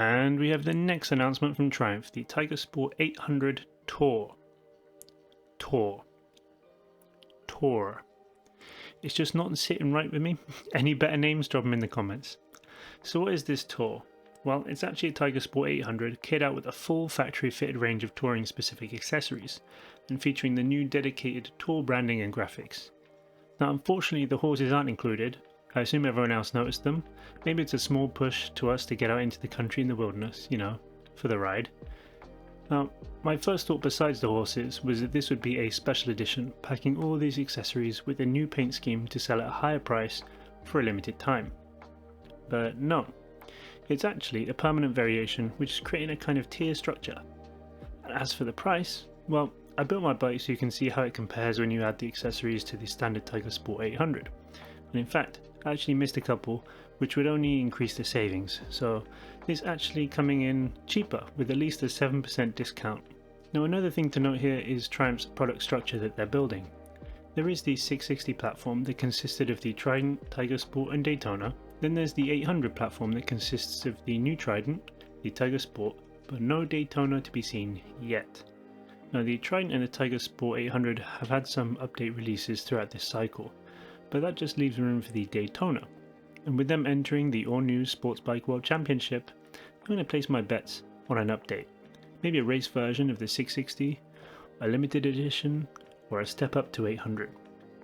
And we have the next announcement from Triumph, the Tiger Sport 800 Tour. Tour. It's just not sitting right with me. Any better names, drop them in the comments. So what is this Tour? Well, it's actually a Tiger Sport 800 kitted out with a full factory fitted range of touring specific accessories and featuring the new dedicated Tour branding and graphics. Now unfortunately the horses aren't included. I assume everyone else noticed them. Maybe it's a small push to us to get out into the country and the wilderness, you know, for the ride. Now, my first thought besides the horses was that this would be a special edition, packing all these accessories with a new paint scheme to sell at a higher price for a limited time. But no, it's actually a permanent variation which is creating a kind of tier structure. And as for the price, well, I built my bike so you can see how it compares when you add the accessories to the standard Tiger Sport 800. And in fact, I actually missed a couple which would only increase the savings, so it's actually coming in cheaper with at least a 7% discount. Now another thing to note here is Triumph's product structure that they're building. There is the 660 platform that consisted of the Trident, Tiger Sport and Daytona. Then there's the 800 platform that consists of the new Trident, the Tiger Sport, but no Daytona to be seen yet. Now the Trident and the Tiger Sport 800 have had some update releases throughout this cycle, but that just leaves room for the Daytona. And with them entering the all-new Sports Bike World Championship, I'm going to place my bets on an update. Maybe a race version of the 660, a limited edition, or a step up to 800.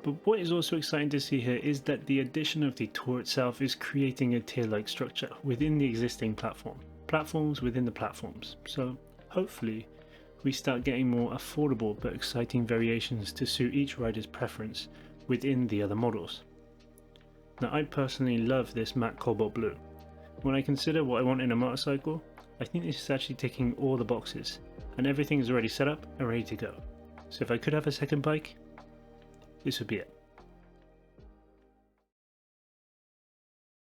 But what is also exciting to see here is that the addition of the Tour itself is creating a tier-like structure within the existing platform. Platforms within the platforms. So hopefully we start getting more affordable but exciting variations to suit each rider's preference within the other models. Now I personally love this matte cobalt blue. When I consider what I want in a motorcycle, I think this is actually ticking all the boxes and everything is already set up and ready to go. So if I could have a second bike, this would be it.